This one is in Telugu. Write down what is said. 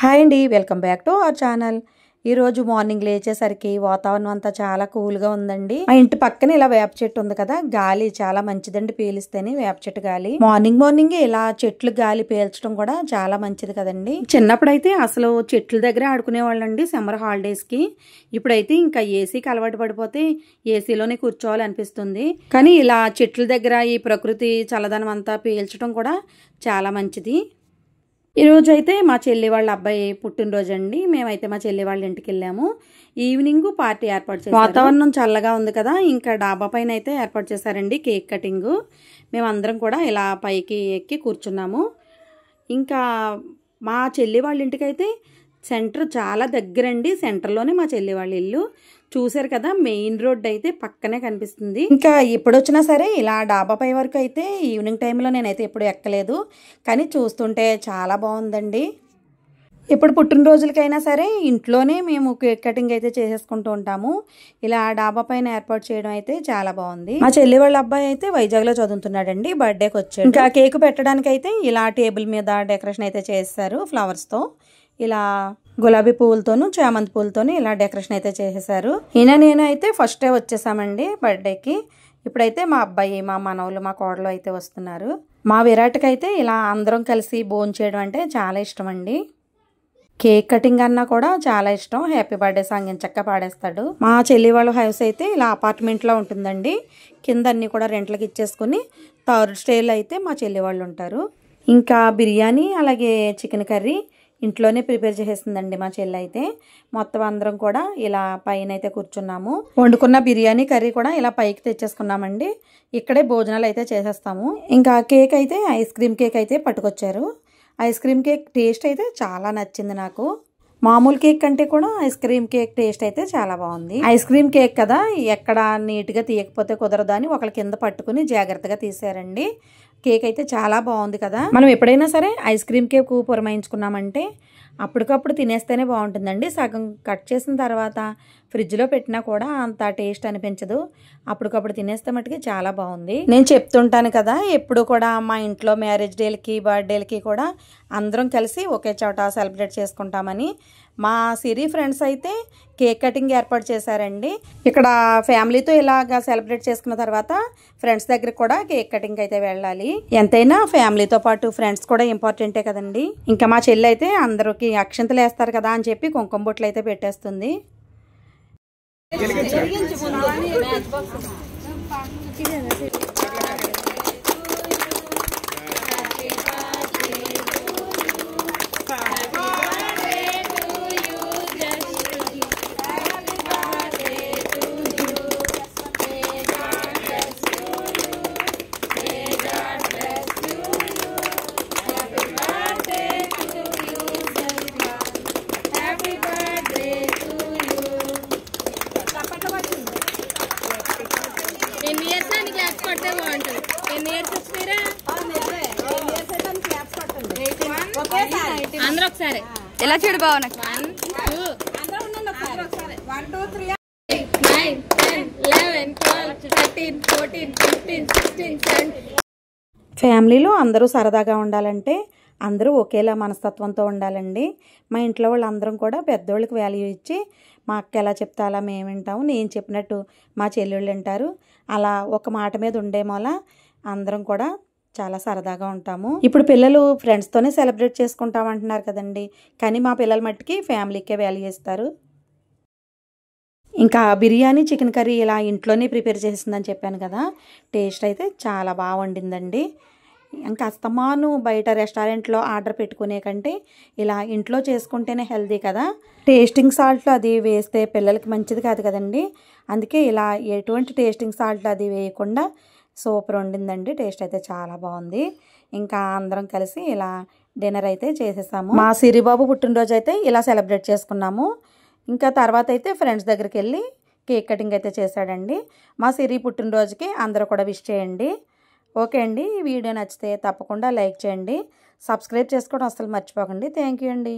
హాయ్ అండి, welcome back to our channel. ఈరోజు మార్నింగ్ లేచేసరికి వాతావరణం అంతా చాలా కూల్గా ఉందండి. మా ఇంటి పక్కన ఇలా వేప చెట్టు ఉంది కదా, గాలి చాలా మంచిదండి పీలిస్తేనే. వేప చెట్టు గాలి మార్నింగ్ ఇలా చెట్లు గాలి పీల్చడం కూడా చాలా మంచిది కదండి. చిన్నప్పుడైతే అసలు చెట్ల దగ్గర ఆడుకునే వాళ్ళండి సమ్మర్ హాలిడేస్ కి. ఇప్పుడైతే ఇంకా ఏసీకి అలవాటు పడిపోతే ఏసీలోనే కూర్చోవాలనిపిస్తుంది. కానీ ఇలా చెట్ల దగ్గర ఈ ప్రకృతి చల్లదనం అంతా పీల్చడం కూడా చాలా మంచిది. ఈరోజు అయితే మా చెల్లి వాళ్ళ అబ్బాయి పుట్టినరోజు అండి. మేమైతే మా చెల్లి వాళ్ళ ఇంటికి వెళ్ళాము. ఈవినింగ్ పార్టీ ఏర్పాటు చేశారు. వాతావరణం చల్లగా ఉంది కదా, ఇంకా డాబా పైన అయితే ఏర్పాటు చేశారండి కేక్ కటింగ్. మేమందరం కూడా ఇలా పైకి ఎక్కి కూర్చున్నాము. ఇంకా మా చెల్లి వాళ్ళ ఇంటికి అయితే సెంటర్ చాలా దగ్గరండి. సెంటర్లోనే మా చెల్లి వాళ్ళ ఇల్లు. చూసారు కదా, మెయిన్ రోడ్ అయితే పక్కనే కనిపిస్తుంది. ఇంకా ఇప్పుడు వచ్చినా సరే ఇలా డాబా పై వరకు అయితే ఈవినింగ్ టైంలో నేనైతే ఎప్పుడు ఎక్కలేదు, కానీ చూస్తుంటే చాలా బాగుందండి. ఇప్పుడు పుట్టినరోజులకైనా సరే ఇంట్లోనే మేము కేక్ కటింగ్ అయితే చేసేసుకుంటూ ఉంటాము. ఇలా డాబా పైన ఏర్పాటు చేయడం అయితే చాలా బాగుంది. మా చెల్లి వాళ్ళ అబ్బాయి అయితే వైజాగ్లో చదువుతున్నాడండి, బర్త్డేకి వచ్చాడు. ఇంకా కేక్ పెట్టడానికి అయితే ఇలా టేబుల్ మీద డెకరేషన్ అయితే చేస్తారు ఫ్లవర్స్తో. ఇలా గులాబీ పువ్వులతోనూ చామంతి పువ్వులతోనూ ఇలా డెకరేషన్ అయితే చేసేసారు. నేను అయితే ఫస్ట్ డే వచ్చేసామండి బర్త్డేకి. ఇప్పుడైతే మా అబ్బాయి, మా మనవలు, మా కోడలు అయితే వస్తున్నారు. మా విరాట్కి అయితే ఇలా అందరం కలిసి భోజనం చేయడం అంటే చాలా ఇష్టం అండి. కేక్ కటింగ్ అన్నా కూడా చాలా ఇష్టం. హ్యాపీ బర్త్డే సాంగ్ చక్కగా పాడేస్తాడు. మా చెల్లి వాళ్ళ హౌస్ అయితే ఇలా అపార్ట్మెంట్లో ఉంటుందండి. కింద అన్ని కూడా రెంట్లకి ఇచ్చేసుకుని థర్డ్ స్టేలో అయితే మా చెల్లి వాళ్ళు ఉంటారు. ఇంకా బిర్యానీ అలాగే చికెన్ కర్రీ ఇంట్లోనే ప్రిపేర్ చేసేసిందండి మా చెల్లి అయితే. మొత్తం అందరం కూడా ఇలా పైన అయితే కూర్చున్నాము. వండుకున్న బిర్యానీ కర్రీ కూడా ఇలా పైకి తెచ్చేసుకున్నామండి. ఇక్కడే భోజనాలు అయితే చేసేస్తాము. ఇంకా కేక్ అయితే ఐస్ క్రీమ్ కేక్ అయితే పట్టుకొచ్చారు. ఐస్ క్రీమ్ కేక్ టేస్ట్ అయితే చాలా నచ్చింది నాకు. మామూలు కేక్ కంటే కూడా ఐస్ క్రీమ్ కేక్ టేస్ట్ అయితే చాలా బాగుంది. ఐస్ క్రీమ్ కేక్ కదా, ఎక్కడ నీట్గా తీయకపోతే కుదరదు అని ఒకళ్ళ కింద పట్టుకుని జాగ్రత్తగా తీసారండి. కేక్ అయితే చాలా బాగుంది కదా. మనం ఎప్పుడైనా సరే ఐస్ క్రీమ్ కేక్ పురమాయించుకున్నామంటే అప్పటికప్పుడు తినేస్తేనే బాగుంటుందండి. సగం కట్ చేసిన తర్వాత ఫ్రిడ్జ్లో పెట్టినా కూడా అంత టేస్ట్ అనిపించదు. అప్పటికప్పుడు తినేస్తే మటుకి చాలా బాగుంది. నేను చెప్తుంటాను కదా, ఎప్పుడు కూడా మా ఇంట్లో మ్యారేజ్ డేలకి బర్త్డేలకి కూడా అందరం కలిసి ఒకే చోట సెలబ్రేట్ చేసుకుంటామని. మా సిరి ఫ్రెండ్స్ అయితే కేక్ కటింగ్ ఏర్పాటు చేశారండి. ఇక్కడ ఫ్యామిలీతో ఇలాగా సెలబ్రేట్ చేసుకున్న తర్వాత ఫ్రెండ్స్ దగ్గర కూడా కేక్ కటింగ్ అయితే వెళ్ళాలి. ఎంతైనా ఫ్యామిలీతో పాటు ఫ్రెండ్స్ కూడా ఇంపార్టెంటే కదండి. ఇంకా మా చెల్లి అయితే అందరికి అక్షంతలు వేస్తారు కదా అని చెప్పి కుంకుమ బొట్లు అయితే పెట్టేస్తుంది. అందరూ ఒకసారి ఎలా చూడు బావ. 1 2 1 2 3 9 10 11 12 13 14 15 16 17. ఫ్యామిలీలో అందరూ సరదాగా ఉండాలంటే అందరూ ఒకేలా మనస్తత్వంతో ఉండాలండి. మా ఇంట్లో వాళ్ళందరం కూడా పెద్దోళ్ళకి వాల్యూ ఇచ్చి, మా అక్క ఎలా చెప్తే అలా మేము వింటాము, నేను చెప్పినట్టు మా చెల్లెళ్ళు వింటారు. అలా ఒక మాట మీద ఉండేమోల అందరం కూడా చాలా సరదాగా ఉంటాము. ఇప్పుడు పిల్లలు ఫ్రెండ్స్తోనే సెలబ్రేట్ చేసుకుంటాం అంటున్నారు కదండి, కానీ మా పిల్లల మట్టుకి ఫ్యామిలీకే వాల్యూ ఇస్తారు. ఇంకా బిర్యానీ చికెన్ కర్రీ ఇలా ఇంట్లోనే ప్రిపేర్ చేసిందని చెప్పాను కదా, టేస్ట్ అయితే చాలా బాగా వండిందండి. ఇంకా అస్తమాను బయట రెస్టారెంట్లో ఆర్డర్ పెట్టుకునే కంటే ఇలా ఇంట్లో చేసుకుంటేనే హెల్తీ కదా. టేస్టింగ్ సాల్ట్ అది వేస్తే పిల్లలకి మంచిది కాదు కదండి. అందుకే ఇలా ఎటువంటి టేస్టింగ్ సాల్ట్ అది వేయకుండా సూపర్ వండిందండి. టేస్ట్ అయితే చాలా బాగుంది. ఇంకా అందరం కలిసి ఇలా డిన్నర్ అయితే చేసేసాము. మా సిరిబాబు పుట్టినరోజు అయితే ఇలా సెలబ్రేట్ చేసుకున్నాము. ఇంకా తర్వాత అయితే ఫ్రెండ్స్ దగ్గరికి వెళ్ళి కేక్ కటింగ్ అయితే చేశాడండి. మా సిరి పుట్టినరోజుకి అందరూ కూడా విష్ చేయండి. ఓకే అండి, ఈ వీడియో నచ్చితే తప్పకుండా లైక్ చేయండి, సబ్స్క్రైబ్ చేసుకోవడం అసలు మర్చిపోకండి. థ్యాంక్ యూ అండి.